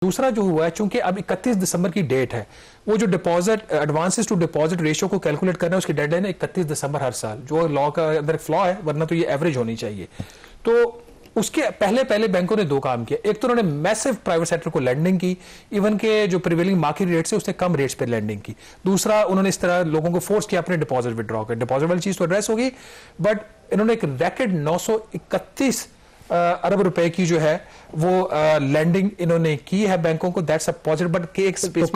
दूसरा जो हुआ है, चूंकि अब 31 दिसंबर की डेट है, वो जो deposit advances to deposit ratio को कैलकुलेट करना है, उसकी डेडलाइन है 31 दिसंबर हर साल, जो लॉ का अंदर फ्लॉ है, वरना तो ये एवरेज होनी चाहिए। तो उसके पहले पहले बैंकों ने दो काम किया। एक तो उन्होंने मैसिव प्राइवेट सेक्टर को लेंडिंग की, इवन के जो प्रिवेलिंग मार्केट रेट से उसने कम रेट्स पे लेंडिंग की। दूसरा, उन्होंने इस तरह लोगों को फोर्स किया अपने डिपॉजिट विड्रॉ कर। डिपॉजिट वाली चीज तो एड्रेस होगी, बट इन्होंने एक रैकेट 931 अरब रुपए की जो है वो लैंडिंग इन्होंने की है बैंकों को। दैट्स अ पॉजिटिव, बट के एक स्पेस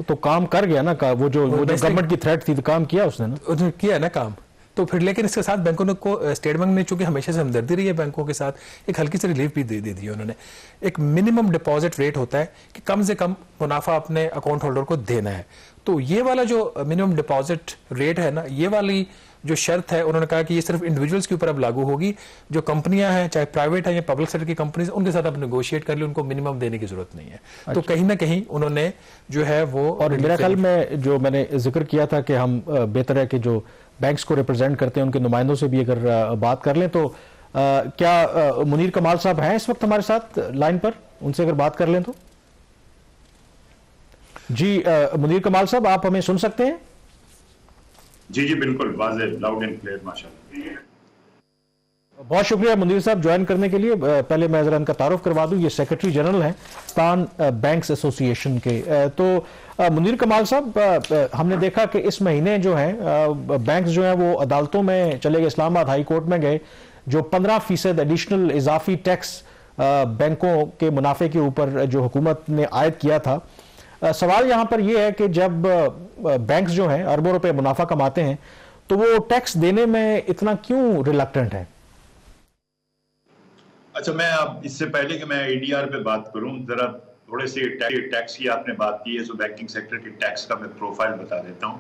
तो काम कर गया ना का, वो जो गवर्नमेंट की थ्रेट थी तो काम किया उसने ना, उसने किया ना काम। तो फिर लेकिन इसके साथ बैंकों ने को स्टेट बैंक ने चूंकि हमेशा से हमदर्दी रही है बैंकों के साथ, एक हल्की सी रिलीफ भी दे दी उन्होंने। एक मिनिमम डिपॉजिट रेट होता है कि कम से कम मुनाफा अपने अकाउंट होल्डर को देना है। तो ये वाला जो मिनिमम डिपॉजिट रेट है ना, ये वाली जो शर्त है, उन्होंने कहा कि ये सिर्फ इंडिविजुअल्स के ऊपर अब लागू होगी। जो कंपनियां हैं, चाहे प्राइवेट है या पब्लिक सेक्टर की कंपनीज, उनके साथ अब नेगोशिएट कर ली, उनको मिनिमम देने की जरूरत नहीं है। अच्छा। तो कहीं ना कहीं उन्होंने जो है वो, और मेरा ख्याल में जो मैंने जिक्र किया था कि हम बेहतर है कि जो बैंक्स को रिप्रेजेंट करते हैं उनके नुमाइंदों से भी अगर बात कर लें, तो क्या मुनीर कमाल साहब हैं इस वक्त हमारे साथ लाइन पर? उनसे अगर बात कर लें तो। जी मुनीर कमाल साहब, आप हमें सुन सकते हैं? जी बिल्कुल, वाज़ेह, लाउड एंड क्लियर, माशाल्लाह। बहुत शुक्रिया मुनीर साहब ज्वाइन करने के लिए। पहले मैं जरा इनका तारुफ करवा दूं, ये सेक्रेटरी जनरल हैं पाकिस्तान बैंक्स एसोसिएशन के। तो मुनीर कमाल साहब, हमने देखा कि इस महीने जो है बैंक्स जो हैं वो अदालतों में चले गए, इस्लामाबाद हाई कोर्ट में गए, जो 15% एडिशनल इजाफी टैक्स बैंकों के मुनाफे के ऊपर जो हुकूमत ने आयद किया था। सवाल यहां पर यह है कि जब बैंक्स जो हैं अरबों रुपए मुनाफा कमाते हैं, तो वो टैक्स देने में इतना क्यों रिलक्टेंट है? अच्छा, मैं अब इससे पहले कि मैं एडीआर पे बात करूं, जरा थोड़े से टैक्स की आपने बात की है, तो बैंकिंग सेक्टर के टैक्स का मैं प्रोफाइल बता देता हूं।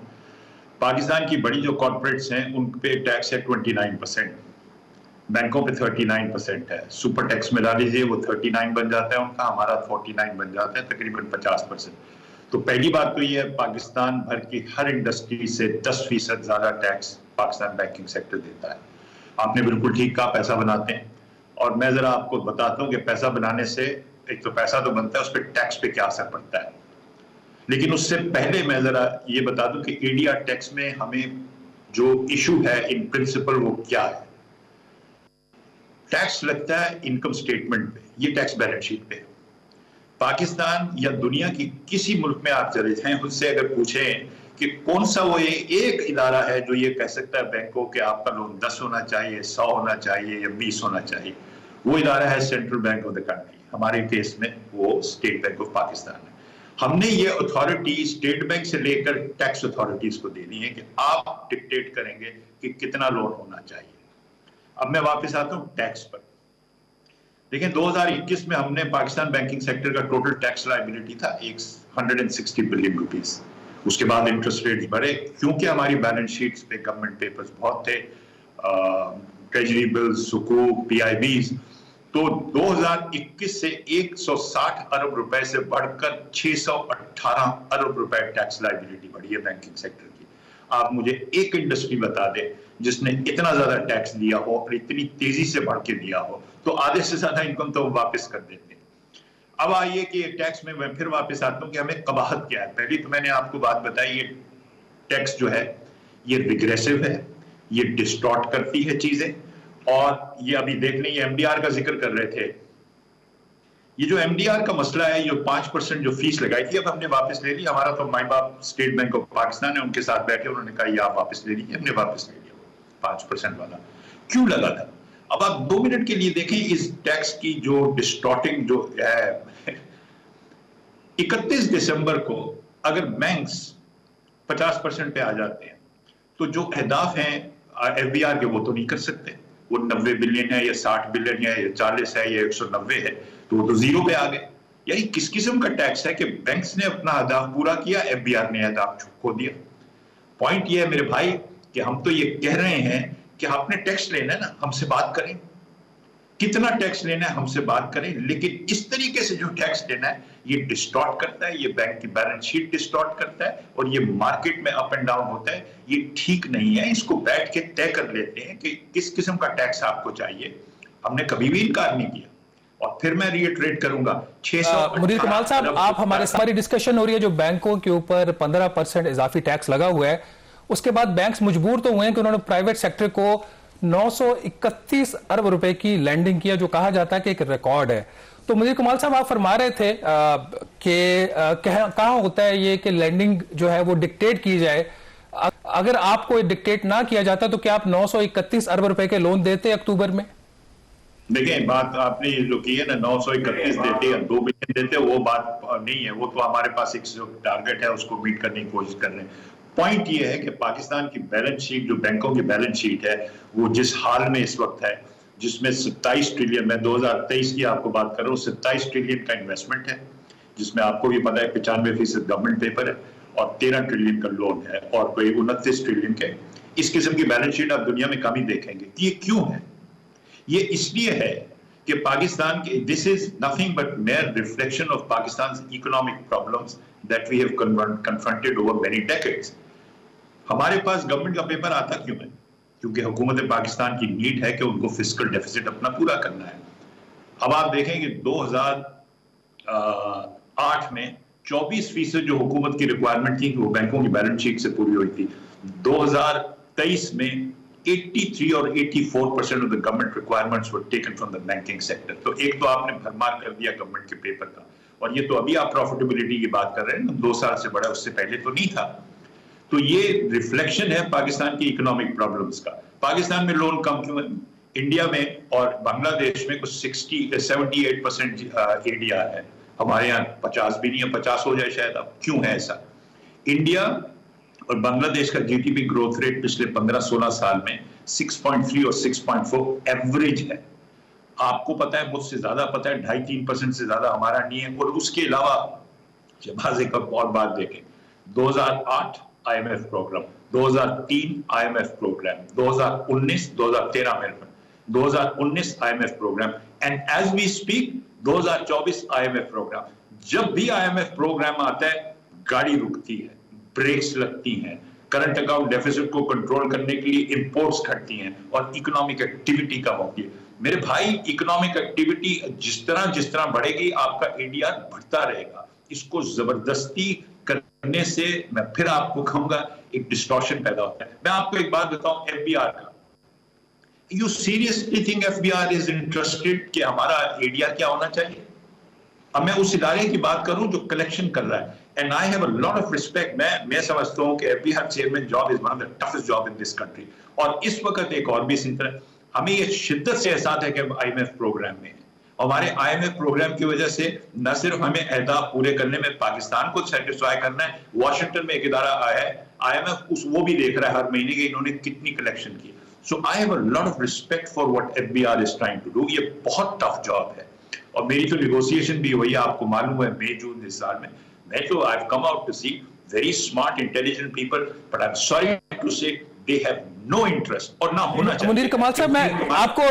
पाकिस्तान की बड़ी जो कॉर्पोरेट्स हैं उन पे टैक्स है 29%, बैंकों पे 39% है। सुपर टैक्स मिला लीजिए, वो 39 बन जाता है उनका, हमारा 49 बन जाता है, तकरीबन 50%। तो पहली बात तो ये है, पाकिस्तान भर की हर इंडस्ट्री से 10% ज्यादा टैक्स पाकिस्तान बैंकिंग सेक्टर देता है। आपने बिल्कुल ठीक कहा, पैसा बनाते हैं। और मैं जरा आपको बताता हूं कि पैसा बनाने से एक तो पैसा तो बनता है, उस पर टैक्स पे क्या असर पड़ता है। लेकिन उससे पहले मैं जरा ये बता दूं कि एडीआर टैक्स में हमें जो इशू है इन प्रिंसिपल वो क्या है। टैक्स लगता है इनकम स्टेटमेंट पे, ये टैक्स बैलेंस शीट पे। पाकिस्तान या दुनिया की किसी मुल्क में आप चले जाएं, उससे अगर पूछें कि कौन सा वो एक इदारा है जो ये कह सकता है बैंकों के आपका लोन 10 होना चाहिए, 100 होना चाहिए या 20 होना चाहिए, वो इदारा है central bank of the country. हमारे केस में वो स्टेट बैंक ऑफ पाकिस्तान है। हमने ये अथॉरिटी स्टेट बैंक से लेकर टैक्स अथॉरिटीज को देनी है कि आप डिक्टेट करेंगे कि कितना लोन होना चाहिए। अब मैं वापस आता हूं टैक्स पर। देखिए 2021 में हमने पाकिस्तान बैंकिंग सेक्टर का टोटल टैक्स लायबिलिटी था 160 बिलियन रुपीस। उसके बाद इंटरेस्ट रेट्स बढ़े, क्योंकि हमारी बैलेंस शीट्स पे गवर्नमेंट पेपर्स बहुत थे, ट्रेजरी बिल्स, सुकूक, पीआईबीज। तो 2021 से 160 अरब रुपए से बढ़कर 618 अरब रुपए टैक्स लायबिलिटी बढ़ी है बैंकिंग सेक्टर की। आप मुझे एक इंडस्ट्री बता दें जिसने इतना ज्यादा टैक्स दिया हो और इतनी तेजी से बढ़ के दिया हो, तो आधे से ज्यादा इनकम तो वापस कर देते हैं। अब आइए कि टैक्स में मैं फिर वापस आता हूं कि हमें कबाहत क्या है। पहले तो मैंने आपको बात बताई, ये टैक्स जो है ये रिग्रेसिव है, ये डिस्टॉर्ट करती है चीजें। और ये अभी देख लें, ये एमडीआर का जिक्र कर रहे थे। ये जो एमडीआर का मसला है, ये 5% जो फीस लगाई थी, अब हमने वापस ले ली। हमारा तो माई बाप स्टेट बैंक ऑफ पाकिस्तान है, उनके साथ बैठे, उन्होंने कहा ये आप वापस ले लीजिए, हमने वापस ले लिया। 5% वाला क्यों लगा था? अब आप 2 मिनट के लिए देखें इस टैक्स की जो डिस्टॉर्टिंग जो है। 31 दिसंबर को अगर बैंक्स 50% पे आ जाते हैं, तो जो अहदाफ हैं एफबीआर के वो तो नहीं कर सकते। वो 90 बिलियन है या 60 बिलियन है या 40 है या 190 है, तो वो तो जीरो पे आ गए। यानी किस किस्म का टैक्स है कि बैंक्स ने अपना अहदाफ पूरा किया, एफबीआर ने अहदाफ खो दिया। पॉइंट ये है मेरे भाई कि हम तो ये कह रहे हैं कि आपने टैक्स लेना है ना, हमसे बात करें, कितना टैक्स लेना है हमसे बात करें। लेकिन इस तरीके से जो टैक्स लेना है ये डिस्टॉर्ट करता है, ये बैंक की बैलेंस शीट डिस्टॉर्ट करता है और ये मार्केट में अप एंड डाउन होता है। ये ठीक नहीं है। इसको बैठ के तय कर लेते हैं कि किस किस्म का टैक्स आपको चाहिए। हमने कभी भी इनकार नहीं किया और फिर मैं रिएटरेट करूंगा 600 मुनीर कमाल साहब, आप हमारी डिस्कशन हो रही है जो बैंकों के ऊपर 15% इजाफी टैक्स लगा हुआ है, उसके बाद बैंक्स मजबूर तो हुए हैं कि उन्होंने प्राइवेट सेक्टर को 931 अरब रुपए की लैंडिंग किया, जो कहा जाता है कि एक रिकॉर्ड है। तो मुनीर कमाल साहब, आप फरमा रहे थे कि कहाँ होता है ये कि लैंडिंग जो है वो डिक्टेट की जाए। अगर आपको डिक्टेट ना किया जाता तो क्या आप 931 अरब रुपए के लोन देते अक्टूबर में? देखिए, बात आपने जो की है ना, 931 देते या 2 बिलियन देते, वो बात नहीं है। वो तो हमारे पास एक टारगेट है, उसको मीट करने की कोशिश कर रहे हैं। पॉइंट ये है कि पाकिस्तान की बैलेंस शीट, जो बैंकों की बैलेंस शीट है, वो जिस हाल में इस वक्त है, जिसमें 27 ट्रिलियन, मैं 2023 की आपको बात कर रहा हूँ, 27 ट्रिलियन का इन्वेस्टमेंट है, जिसमें आपको भी पता है 95% गवर्नमेंट पेपर है और 13 ट्रिलियन का लोन है और कोई 29 ट्रिलियन के। इस किस्म की बैलेंस शीट आप दुनिया में कम ही देखेंगे। ये क्यों है? ये इसलिए है कि पाकिस्तान के, this is nothing but mere reflection of Pakistan economic problems that we have confronted over many decades. हमारे पास गवर्नमेंट का पेपर आता क्यों है? क्योंकि हुकूमत पाकिस्तान की नीड है कि उनको फिस्कल डेफिसिट अपना पूरा करना है। अब आप देखेंगे 2008 में 24% जो हुकूमत की रिक्वायरमेंट थी वो बैंकों की बैलेंस शीट से पूरी हुई थी। 2023 में 83 और 84% of the government requirements were taken from the banking sector. तो एक तो आपने भरमार कर दिया गवर्नमेंट के पेपर का, और ये तो अभी आप प्रॉफिटेबिलिटी की बात कर रहे हैं, 2 साल से बड़ा, उससे पहले तो नहीं था। तो ये रिफ्लेक्शन है पाकिस्तान की इकोनॉमिक प्रॉब्लम्स का। पाकिस्तान में लोन कम क्यों है? इंडिया में और बांग्लादेश में कुछ 78% एडीआर है, हमारे यहाँ 50 भी नहीं है, 50 हो जाए शायद। अब क्यों है ऐसा? इंडिया और बांग्लादेश का जीडीपी ग्रोथ रेट पिछले 15-16 साल में 6.3 और 6.4 एवरेज है। आपको पता है, मुझसे ज्यादा पता है, 2.5-3% से ज्यादा हमारा नहीं है। और उसके अलावा जब आज एक और बात देखें, 2008 IMF प्रोग्राम, 2003 IMF प्रोग्राम, 2013 में 2019 IMF program, and as we speak 2024 IMF program. जब भी IMF प्रोग्राम आता है, गाड़ी रुकती है, ब्रेक्स लगती हैं, करंट अकाउंट डेफिसिट को कंट्रोल करने के लिए इंपोर्ट्स घटती हैं और इकोनॉमिक एक्टिविटी कम होती है। मेरे भाई, इकोनॉमिक एक्टिविटी जिस तरह बढ़ेगी, आपका एडीआर बढ़ता रहेगा। इसको जबरदस्ती करने से, मैं फिर आपको कहूंगा, एक डिस्टॉर्शन पैदा होता है। मैं आपको एक बात बताऊं, एफबीआर का, you seriously think FBR is interested कि हमारा एडीआर क्या होना चाहिए? अब मैं उस इदारे की बात करूं जो कलेक्शन कर रहा है, and I have a lot of respect. मैं समझता हूं कि FBR chairman job is one of the toughest job in this country. और इस वक्त एक और भी इसी तरह हमें ये शिद्दत से एहसास है कि आईएमएफ प्रोग्राम में, हमारे आईएमएफ प्रोग्राम की वजह से न सिर्फ हमें अहदाफ पूरे करने में पाकिस्तान को सेटिस्फाई करना है, वॉशिंगटन में एक इदारा आया है आईएमएफ, वो भी देख रहा है हर महीने के इन्होंने कितनी कलेक्शन की। So I have a lot of respect for what FBR is trying to do. ये बहुत टफ जॉब है और मेरी तो नेगोशिएशन भी हुई है, आपको मालूम है, मई जून इस साल में। मैं तो I have come out to see very smart intelligent people, but I am sorry to say they have no interest और ना होना चाहिए। मुनीर कमाल साहब, मैं आपको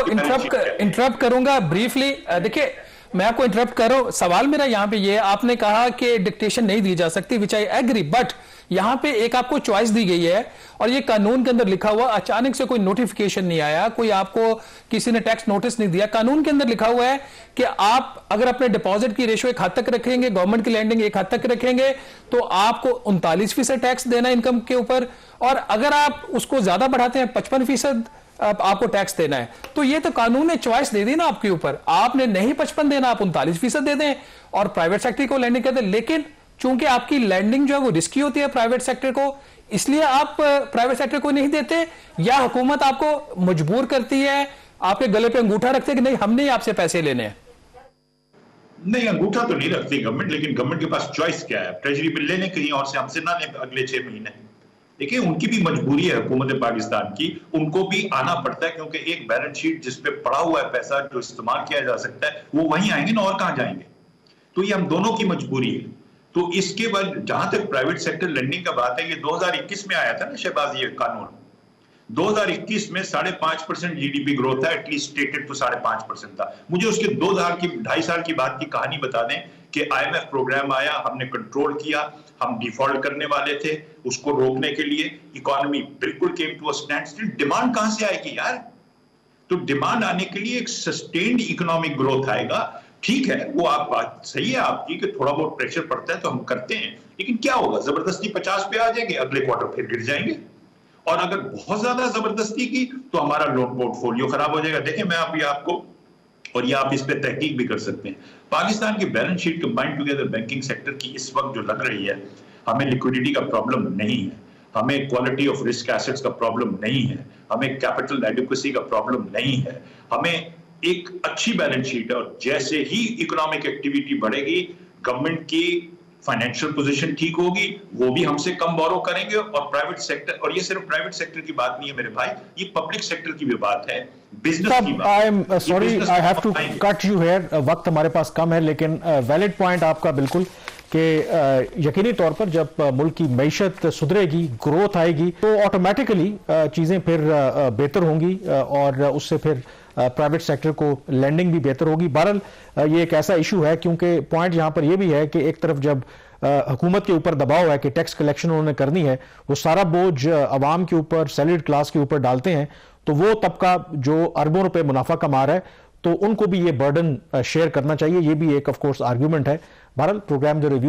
इंटरप्ट करूंगा ब्रीफली। देखिए, मैं आपको इंटरप्ट कर रहा हूं। सवाल मेरा यहां पे ये, आपने कहा कि डिक्टेशन नहीं दी जा सकती, विच आई एग्री, बट यहां पे एक आपको चॉइस दी गई है और ये कानून के अंदर लिखा हुआ, अचानक से कोई नोटिफिकेशन नहीं आया, कोई आपको किसी ने टैक्स नोटिस नहीं दिया। कानून के अंदर लिखा हुआ है कि आप अगर अपने डिपॉजिट की रेशियो एक हद तक रखेंगे, गवर्नमेंट की लैंडिंग एक हद तक रखेंगे, तो आपको 39% टैक्स देना इनकम के ऊपर, और अगर आप उसको ज्यादा बढ़ाते हैं 55% आपको टैक्स देना है। तो ये तो कानून ने चॉइस दे दी ना आपके ऊपर, आपने नहीं 55 देना, आप 39% दे दें और प्राइवेट सेक्टर को लैंडिंग कर दें। लेकिन चूंकि आपकी लैंडिंग जो है वो रिस्की होती है प्राइवेट सेक्टर को, इसलिए आप प्राइवेट सेक्टर को नहीं देते, या हुकूमत आपको मजबूर करती है, आपके गले पे अंगूठा रखते हैं कि नहीं हमने आपसे पैसे लेने हैं? नहीं, अंगूठा तो नहीं रखती गवर्नमेंट, लेकिन गवर्नमेंट के पास चॉइस क्या है? ट्रेजरी बिल लेने कहीं और से, हमसे ना लें अगले 6 महीने। देखिए, उनकी भी मजबूरी है हुकूमत पाकिस्तान की, उनको भी आना पड़ता है, क्योंकि एक बैलेंस शीट जिस पे पड़ा हुआ है पैसा जो इस्तेमाल किया जा सकता है, वो वहीं आएंगे ना, और कहां जाएंगे? तो ये हम दोनों की मजबूरी है। तो इसके बाद जहां तक प्राइवेट सेक्टर लैंडिंग का बात है, ये 2021 में आया था ना शहबाज, ये कानून 2021 में 5.5% जीडीपी ग्रोथ था, एटलीस्ट स्टेटेड तो 5.5% था। मुझे उसके 2.5 साल की बात की कहानी बता दें कि आईएमएफ प्रोग्राम आया, हमने कंट्रोल किया, हम डिफॉल्ट करने वाले थे, उसको रोकने के लिए इकोनॉमी बिल्कुल came to a standstill. Demand कहां से आएगी यार? तो डिमांड आने के लिए एक सस्टेन्ड इकोनॉमिक ग्रोथ आएगा, ठीक है, वो आप बात सही है आपकी कि थोड़ा बहुत प्रेशर पड़ता है तो हम करते हैं, लेकिन क्या होगा, जबरदस्ती 50 पे आ जाएंगे, अगले क्वार्टर फिर गिर जाएंगे। और अगर बहुत ज्यादा जबरदस्ती की तो हमारा लोन पोर्टफोलियो खराब हो जाएगा। देखिए मैं अभी आपको, और ये आप इस पे तहकीक भी कर सकते हैं, पाकिस्तान की balance sheet combined together banking sector की इस वक्त जो लग रही है, हमें लिक्विडिटी का प्रॉब्लम नहीं है, हमें क्वालिटी ऑफ रिस्क एसेट्स का प्रॉब्लम नहीं है, हमें कैपिटल एडिक्वेसी का प्रॉब्लम नहीं है, हमें एक अच्छी बैलेंस शीट है। और जैसे ही इकोनॉमिक एक्टिविटी बढ़ेगी, गवर्नमेंट की फाइनेंशियल पोजीशन ठीक होगी, वो भी हमसे कम बोरो करेंगे, और प्राइवेट सेक्टर, और ये सिर्फ प्राइवेट सेक्टर की बात नहीं है मेरे भाई, ये पब्लिक सेक्टर की भी बात है, बिजनेस की बात। I am sorry, I have to cut you here, वक्त हमारे पास कम है, लेकिन वैलिड पॉइंट आपका बिल्कुल कि यकीनी तौर पर जब मुल्क की मैशत सुधरेगी, ग्रोथ आएगी, तो ऑटोमेटिकली चीजें फिर बेहतर होंगी और उससे फिर प्राइवेट सेक्टर को लैंडिंग भी बेहतर होगी। बहरहाल ये एक ऐसा इशू है, क्योंकि पॉइंट यहां पर यह भी है कि एक तरफ जब हुकूमत के ऊपर दबाव है कि टैक्स कलेक्शन उन्होंने करनी है, वो सारा बोझ अवाम के ऊपर, सैलरीड क्लास के ऊपर डालते हैं, तो वो तबका जो अरबों रुपए मुनाफा कमा रहा है, तो उनको भी ये बर्डन शेयर करना चाहिए। ये भी एक ऑफ कोर्स आर्ग्यूमेंट है। बहरहाल प्रोग्राम जो रिव्यू